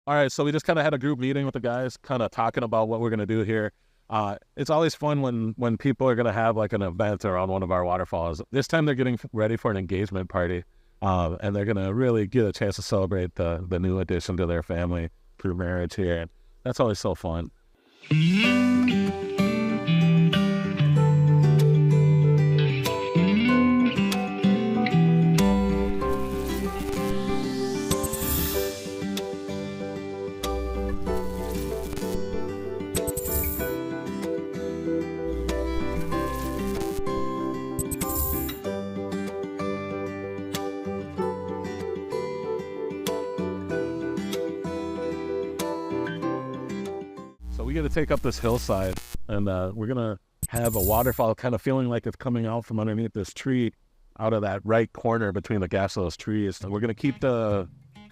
All right, so we just kind of had a group meeting with the guys, kind of talking about what we're going to do here. It's always fun when people are going to have like an event around one of our waterfalls. This time they're getting ready for an engagement party, and they're going to really get a chance to celebrate the new addition to their family through marriage here. And that's always so fun. So we get to take up this hillside, and we're going to have a waterfall kind of feeling like it's coming out from underneath this tree out of that right corner between the gaps of those trees. And we're going to keep the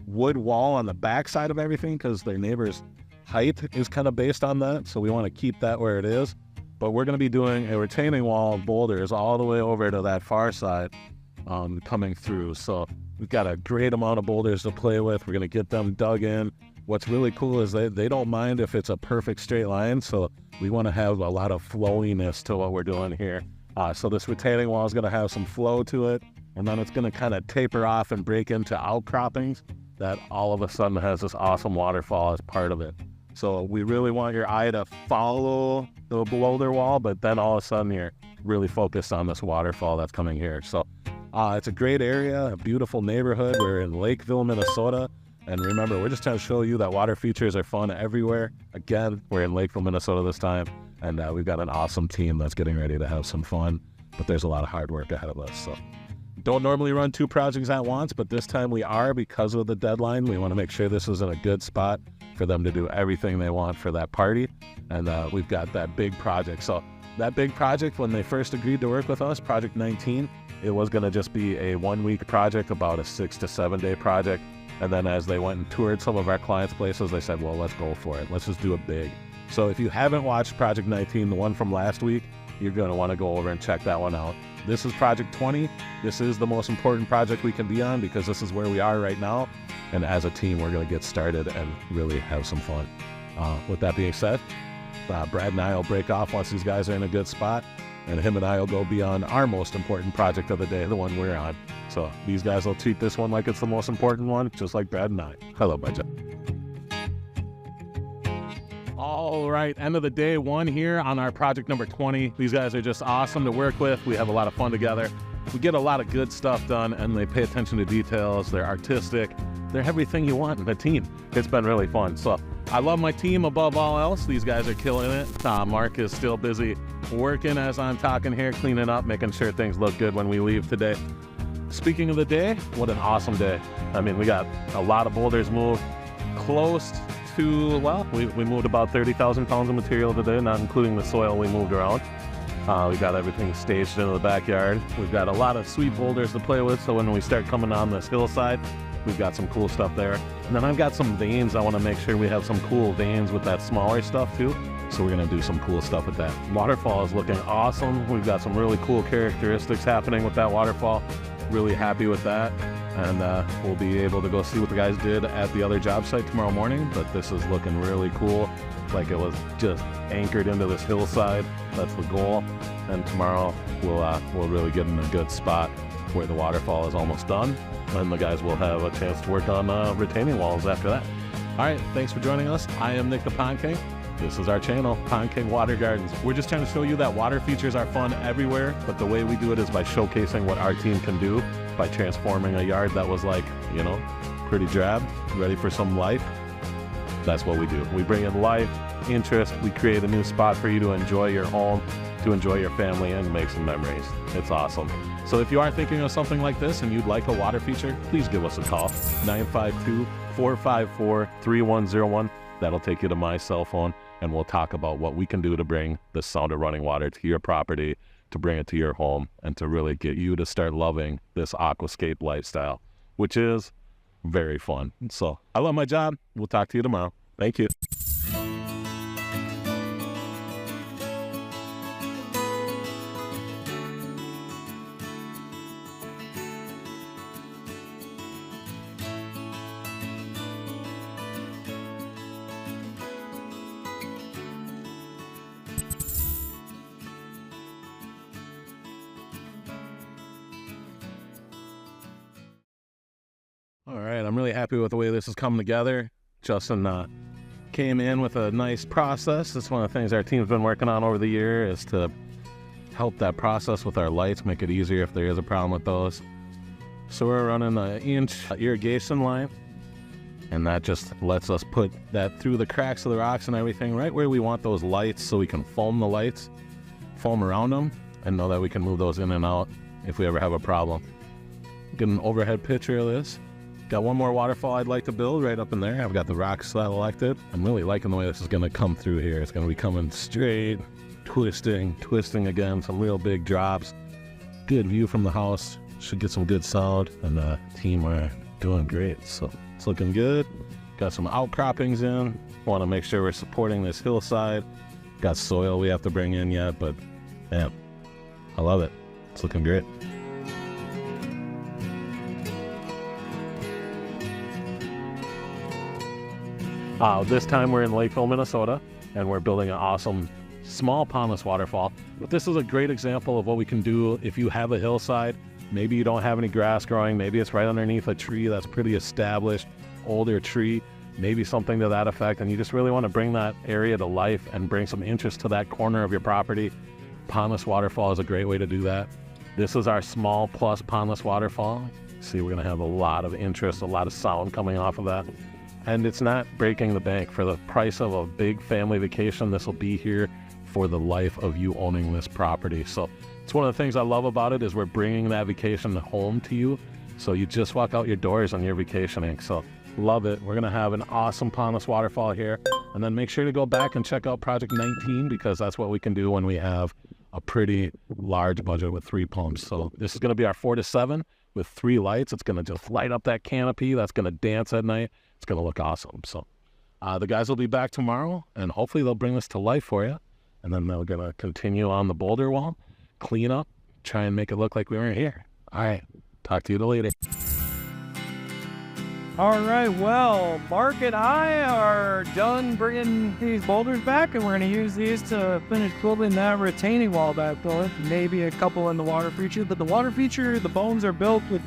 wood wall on the back side of everything because their neighbor's height is kind of based on that. So we want to keep that where it is. But we're going to be doing a retaining wall of boulders all the way over to that far side coming through. So we've got a great amount of boulders to play with. We're going to get them dug in. What's really cool is they don't mind if it's a perfect straight line, so we want to have a lot of flowiness to what we're doing here. So this retaining wall is going to have some flow to it, and then it's going to kind of taper off and break into outcroppings that all of a sudden has this awesome waterfall as part of it. So we really want your eye to follow the boulder wall, but then all of a sudden you're really focused on this waterfall that's coming here. So it's a great area, a beautiful neighborhood. We're in Lakeville, Minnesota. And remember, we're just trying to show you that water features are fun everywhere. Again, we're in Lakeville, Minnesota this time, and we've got an awesome team that's getting ready to have some fun, but there's a lot of hard work ahead of us. So don't normally run 2 projects at once, but this time we are because of the deadline. We want to make sure this is in a good spot for them to do everything they want for that party, and we've got that big project. So that big project, when they first agreed to work with us, Project 19, it was going to just be a 1-week project, about a 6 to 7 day project. And then as they went and toured some of our clients' places, they said, well, let's go for it. Let's just do it big. So if you haven't watched Project 19, the one from last week, you're going to want to go over and check that one out. This is Project 20. This is the most important project we can be on because this is where we are right now. And as a team, we're going to get started and really have some fun. With that being said, Brad and I will break off once these guys are in a good spot. And him and I will go be on our most important project of the day, the one we're on. So these guys will treat this one like it's the most important one, just like Brad and I. Hello, Budget. All right, end of the day 1 here on our project number 20. These guys are just awesome to work with. We have a lot of fun together. We get a lot of good stuff done, and they pay attention to details. They're artistic. They're everything you want in a team. It's been really fun. So I love my team above all else. These guys are killing it. Mark is still busy working as I'm talking here, cleaning up, making sure things look good when we leave today. Speaking of the day, what an awesome day. I mean, we got a lot of boulders moved, close to, well, we moved about 30,000 pounds of material today, not including the soil we moved around. We got everything staged into the backyard. We've got a lot of sweet boulders to play with, so when we start coming on this hillside, we've got some cool stuff there. And then I've got some veins. I want to make sure we have some cool veins with that smaller stuff too. So we're going to do some cool stuff with that. Waterfall is looking awesome. We've got some really cool characteristics happening with that waterfall. Really happy with that. And we'll be able to go see what the guys did at the other job site tomorrow morning. But this is looking really cool. Like it was just anchored into this hillside. That's the goal. And tomorrow we'll really get in a good spot where the waterfall is almost done. And the guys will have a chance to work on retaining walls after that. All right, thanks for joining us. I am Nick the Pond King. This is our channel, Pond King Water Gardens. We're just trying to show you that water features are fun everywhere, but the way we do it is by showcasing what our team can do, by transforming a yard that was like, you know, pretty drab, ready for some life. That's what we do. We bring in life, interest, we create a new spot for you to enjoy your home, to enjoy your family, and make some memories. It's awesome. So if you are thinking of something like this and you'd like a water feature, please give us a call, 952-454-3101. That'll take you to my cell phone, and we'll talk about what we can do to bring the sound of running water to your property, to bring it to your home, and to really get you to start loving this aquascape lifestyle, which is very fun. So I love my job. We'll talk to you tomorrow. Thank you. All right, I'm really happy with the way this has come together. Justin came in with a nice process. That's one of the things our team's been working on over the year, is to help that process with our lights, make it easier if there is a problem with those. So we're running an inch irrigation line, and that just lets us put that through the cracks of the rocks and everything right where we want those lights, so we can foam the lights, foam around them, and know that we can move those in and out if we ever have a problem. Get an overhead picture of this. Got one more waterfall I'd like to build right up in there. I've got the rocks selected. I'm really liking the way this is going to come through here. It's going to be coming straight, twisting again, some real big drops. Good view from the house. Should get some good sound, and the team are doing great. So it's looking good. Got some outcroppings in. Want to make sure we're supporting this hillside. Got soil we have to bring in yet, but man, I love it. It's looking great. This time we're in Lakeville, Minnesota, and we're building an awesome small pondless waterfall. But this is a great example of what we can do if you have a hillside. Maybe you don't have any grass growing. Maybe it's right underneath a tree that's pretty established, older tree, maybe something to that effect, and you just really want to bring that area to life and bring some interest to that corner of your property. Pondless waterfall is a great way to do that. This is our small plus pondless waterfall. See, we're going to have a lot of interest, a lot of sound coming off of that. And it's not breaking the bank. For the price of a big family vacation, this will be here for the life of you owning this property. So it's one of the things I love about it, is we're bringing that vacation home to you. So you just walk out your doors on your vacationing. So love it. We're going to have an awesome pondless waterfall here. And then make sure to go back and check out Project 19, because that's what we can do when we have a pretty large budget with 3 pumps. So this is going to be our 4 to 7 with 3 lights. It's going to just light up that canopy. That's going to dance at night. It's going to look awesome. So the guys will be back tomorrow, and hopefully they'll bring this to life for you. And then they're going to continue on the boulder wall, clean up, try and make it look like we weren't here. All right. Talk to you later. All right, well, Mark and I are done bringing these boulders back, and we're going to use these to finish building that retaining wall back there. Maybe a couple in the water feature, but the water feature, the bones are built with,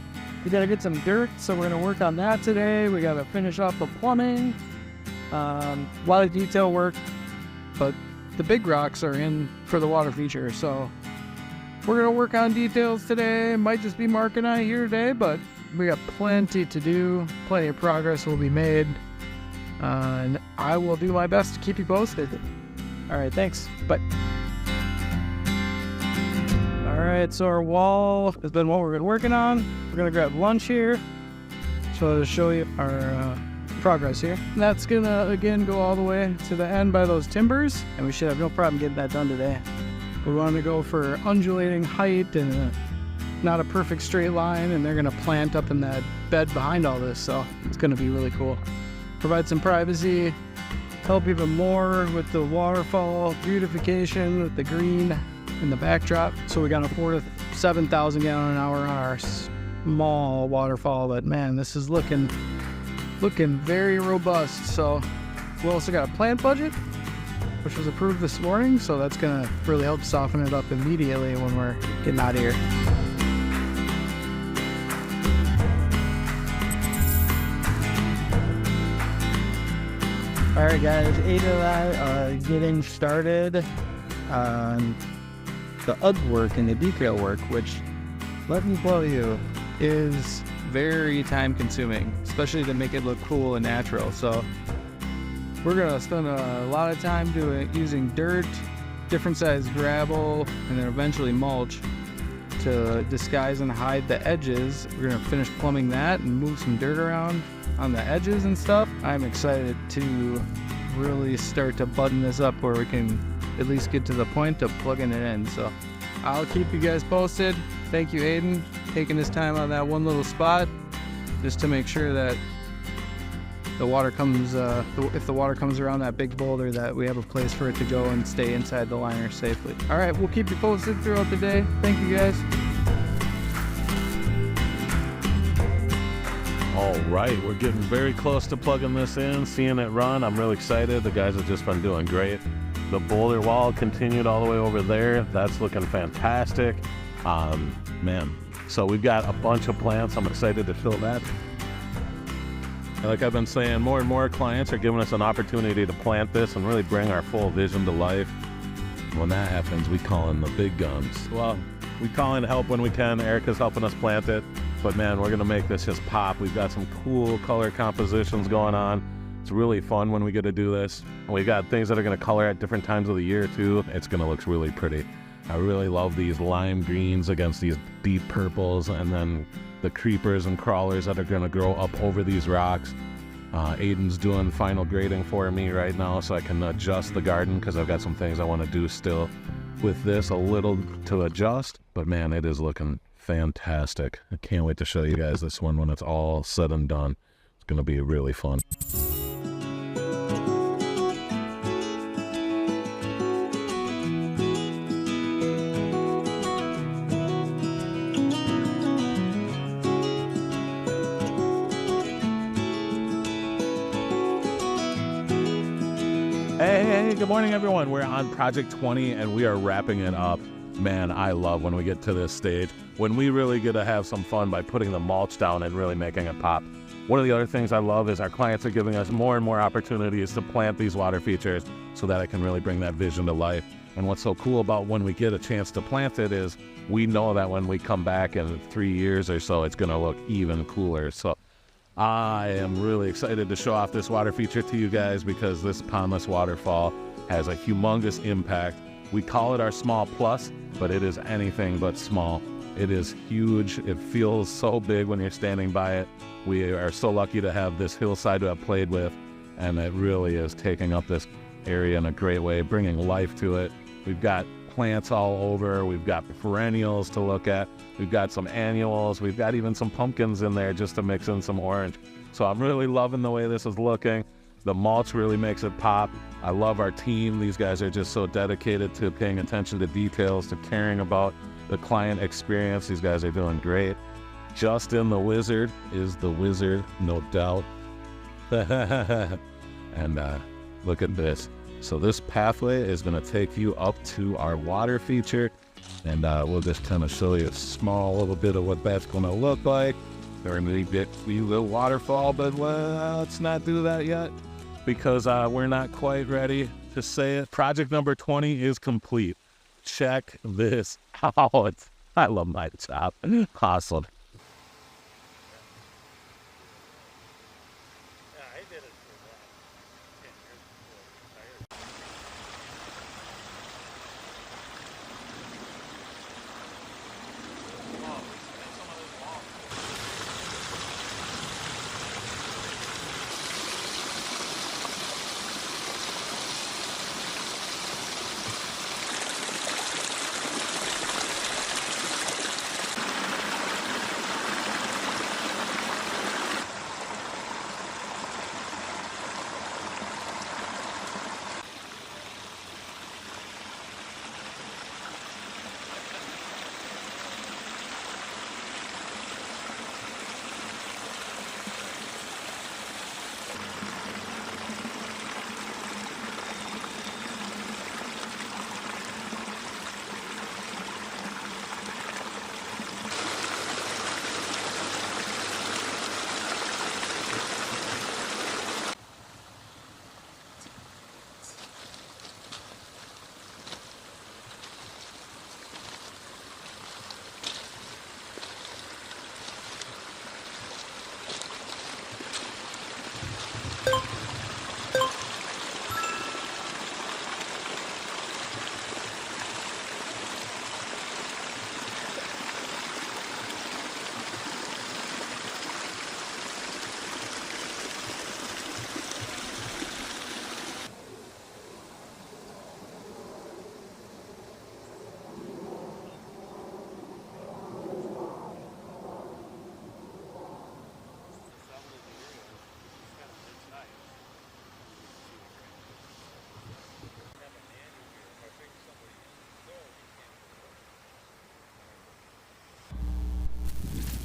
we got to get some dirt, so we're going to work on that today. We got to finish off the plumbing, a lot of detail work, but the big rocks are in for the water feature, so we're going to work on details today. It might just be Mark and I here today, but we got plenty to do, plenty of progress will be made, and I will do my best to keep you posted. All right, thanks. Bye. All right, so our wall has been what we've been working on. We're gonna grab lunch here, so to show you our progress here. And that's gonna again go all the way to the end by those timbers, and we should have no problem getting that done today. We want to go for undulating height and not a perfect straight line, and they're going to plant up in that bed behind all this, so it's going to be really cool. Provide some privacy, help even more with the waterfall beautification with the green in the backdrop. So we got a 4,000 to 7,000 gallon an hour on our small waterfall, but man, this is looking very robust. So we also got a plant budget, which was approved this morning, so that's going to really help soften it up immediately when we're getting out of here. Alright guys, Ada and I are getting started on the UGG work and the detail work, which, let me tell you, is very time consuming, especially to make it look cool and natural. So we're going to spend a lot of time using dirt, different size gravel, and then eventually mulch to disguise and hide the edges. We're going to finish plumbing that and move some dirt around on the edges and stuff. I'm excited to really start to button this up where we can at least get to the point of plugging it in. So I'll keep you guys posted. Thank you, Aiden, taking his time on that one little spot just to make sure that the water comes, if the water comes around that big boulder, that we have a place for it to go and stay inside the liner safely. All right, we'll keep you posted throughout the day. Thank you guys. All right, we're getting very close to plugging this in, seeing it run. I'm really excited. The guys have just been doing great. The boulder wall continued all the way over there. That's looking fantastic. Man, so we've got a bunch of plants. I'm excited to fill that. Like I've been saying, more and more clients are giving us an opportunity to plant this and really bring our full vision to life. When that happens, we call in the big guns. Well, we call in help when we can. Erica's helping us plant it. But man, we're gonna make this just pop. We've got some cool color compositions going on. It's really fun when we get to do this. We got things that are gonna color at different times of the year too. It's gonna look really pretty. I really love these lime greens against these deep purples, and then the creepers and crawlers that are gonna grow up over these rocks. Aiden's doing final grading for me right now so I can adjust the garden, because I've got some things I want to do still with this, a little to adjust. But man, it is looking fantastic. I can't wait to show you guys this one when it's all said and done. It's gonna be really fun. Hey, good morning everyone. We're on Project 20 and we are wrapping it up. Man, I love when we get to this stage, when we really get to have some fun by putting the mulch down and really making it pop. One of the other things I love is our clients are giving us more and more opportunities to plant these water features so that I can really bring that vision to life. And what's so cool about when we get a chance to plant it is we know that when we come back in 3 years or so, it's gonna look even cooler. So I am really excited to show off this water feature to you guys, because this Pondless waterfall has a humongous impact. We call it our small plus, but it is anything but small. It is huge. It feels so big when you're standing by it. We are so lucky to have this hillside to have played with, and it really is taking up this area in a great way, bringing life to it. We've got plants all over. We've got perennials to look at. We've got some annuals. We've got even some pumpkins in there just to mix in some orange. So I'm really loving the way this is looking. The mulch really makes it pop. I love our team. These guys are just so dedicated to paying attention to details, to caring about the client experience. These guys are doing great. Justin the Wizard is the wizard, no doubt. And look at this. So this pathway is going to take you up to our water feature, and we'll just kind of show you a small little bit of what that's going to look like. There may be a little waterfall, but let's not do that yet, because we're not quite ready to say it. Project number 20 is complete. Check this out. I love my job. Awesome.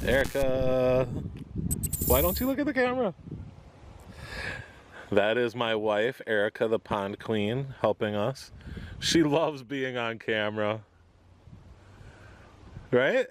Erica, why don't you look at the camera? That is my wife, Erica, the pond queen, helping us. She loves being on camera. Right?